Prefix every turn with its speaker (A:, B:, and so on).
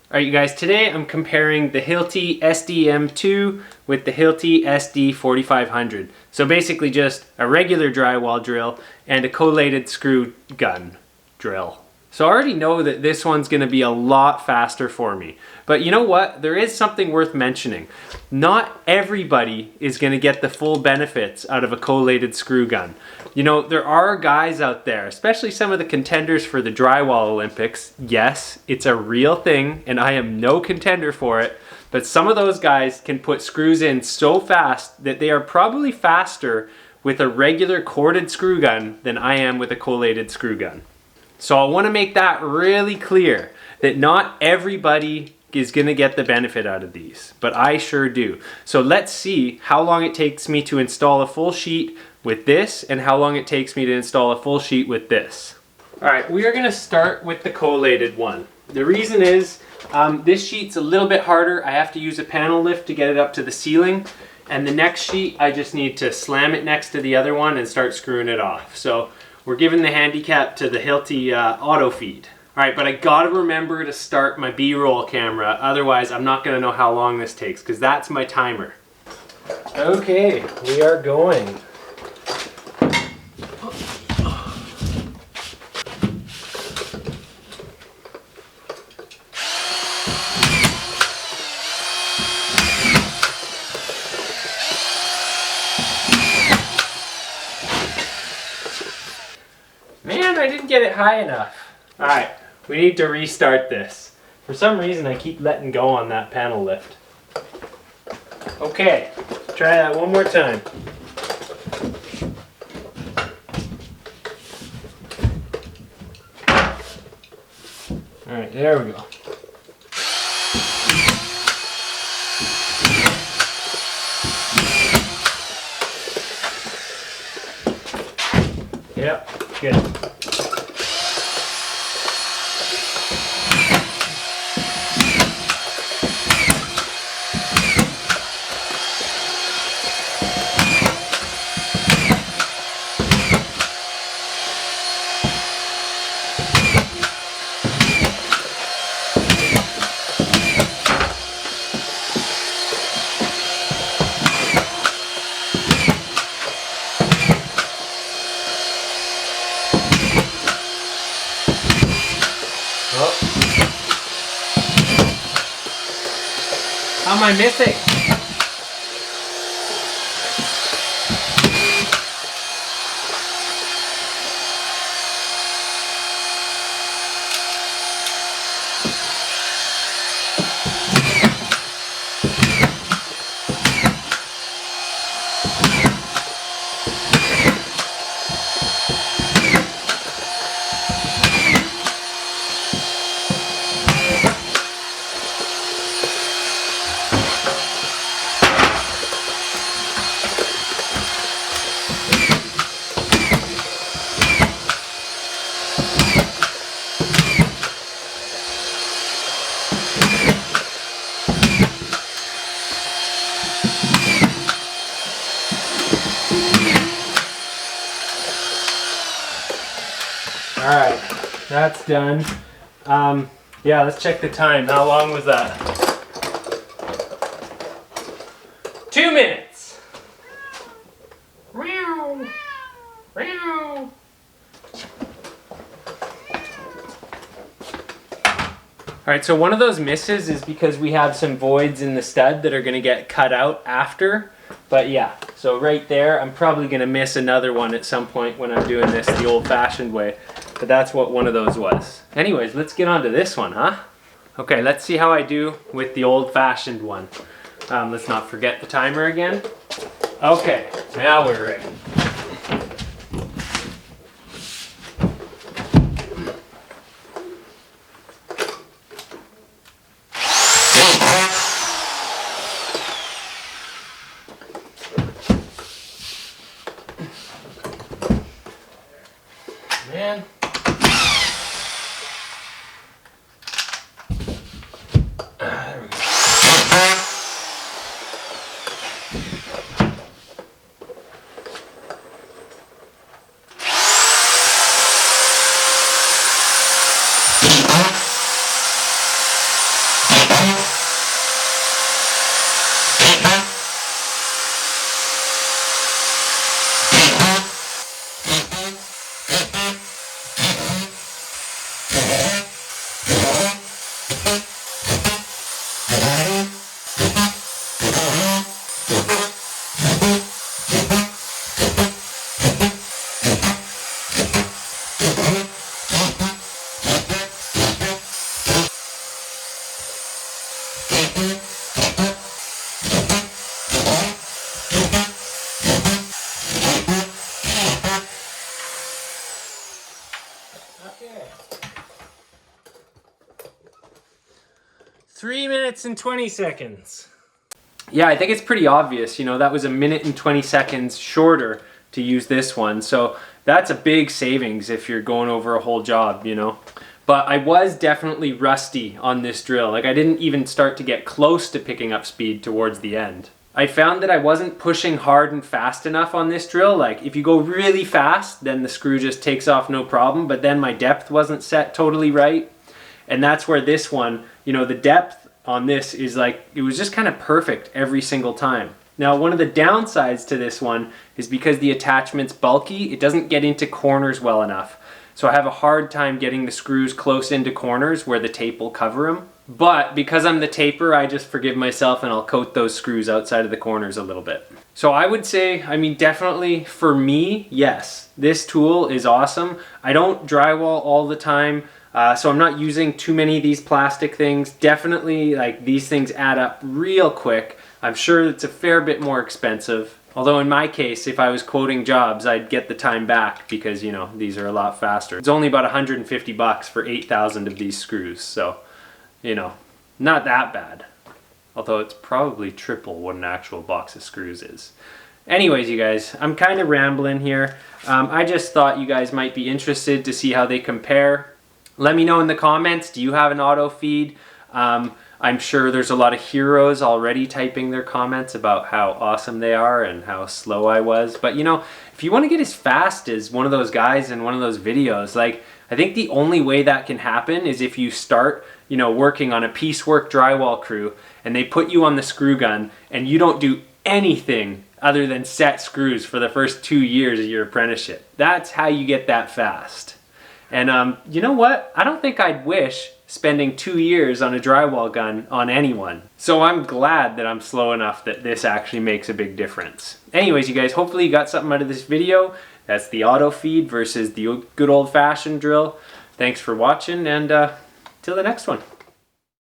A: Alright you guys, today I'm comparing the Hilti SD-M2 with the Hilti SD-4500. So basically just a regular drywall drill and a collated screw gun drill. So I already know that this one's going to be a lot faster for me. But you know what? There is something worth mentioning. Not everybody is going to get the full benefits out of a collated screw gun. You know, there are guys out there, especially some of the contenders for the drywall Olympics. Yes, it's a real thing and I am no contender for it. But some of those guys can put screws in so fast that they are probably faster with a regular corded screw gun than I am with a collated screw gun. So I want to make that really clear that not everybody is going to get the benefit out of these, but I sure do. So let's see how long it takes me to install a full sheet with this and how long it takes me to install a full sheet with this. Alright, we are going to start with the collated one. The reason is this sheet's a little bit harder. I have to use a panel lift to get it up to the ceiling, and the next sheet I just need to slam it next to the other one and start screwing it off. So we're giving the handicap to the Hilti Autofeed. Alright, but I gotta remember to start my B-roll camera, otherwise I'm not gonna know how long this takes, because that's my timer. Okay, we are going. Man, I didn't get it high enough. Alright, we need to restart this. For some reason I keep letting go on that panel lift. Okay, try that one more time. Alright, there we go. Yep, good. How am I missing? Alright, that's done. Yeah, let's check the time. How long was that? 2 minutes! Meow. Meow. Alright, so one of those misses is because we have some voids in the stud that are going to get cut out after. But yeah, so right there, I'm probably going to miss another one at some point when I'm doing this the old-fashioned way. But that's what one of those was. Anyways, let's get on to this one, huh? Okay, let's see how I do with the old-fashioned one. Let's not forget the timer again. Okay, now we're ready. Man. There we go. 3 minutes and 20 seconds. Yeah, I think it's pretty obvious, you know, that was 1 minute and 20 seconds shorter to use this one. So that's a big savings if you're going over a whole job, you know. But I was definitely rusty on this drill. Like I didn't even start to get close to picking up speed towards the end. I found that I wasn't pushing hard and fast enough on this drill. Like if you go really fast, then the screw just takes off no problem, but then my depth wasn't set totally right. And that's where this one, you know, the depth on this is like, it was just kind of perfect every single time. Now, one of the downsides to this one is because the attachment's bulky, it doesn't get into corners well enough. So I have a hard time getting the screws close into corners where the tape will cover them. But because I'm the taper, I just forgive myself and I'll coat those screws outside of the corners a little bit. So I would say, I mean, definitely for me, yes, this tool is awesome. I don't drywall all the time, so I'm not using too many of these plastic things. Definitely, like, these things add up real quick. I'm sure it's a fair bit more expensive. Although in my case, if I was quoting jobs, I'd get the time back because, you know, these are a lot faster. It's only about 150 bucks for 8,000 of these screws, so, you know, not that bad. Although it's probably triple what an actual box of screws is. Anyways, you guys, I'm kind of rambling here. I just thought you guys might be interested to see how they compare. Let me know in the comments, do you have an Autofeed? I'm sure there's a lot of heroes already typing their comments about how awesome they are and how slow I was. But you know, if you want to get as fast as one of those guys in one of those videos, like, I think the only way that can happen is if you start, you know, working on a piecework drywall crew and they put you on the screw gun and you don't do anything other than set screws for the first 2 years of your apprenticeship. That's how you get that fast. And you know what? I don't think I'd wish spending 2 years on a drywall gun on anyone. So I'm glad that I'm slow enough that this actually makes a big difference. Anyways, you guys, hopefully you got something out of this video. That's the Autofeed versus the good old-fashioned drill. Thanks for watching, and till the next one.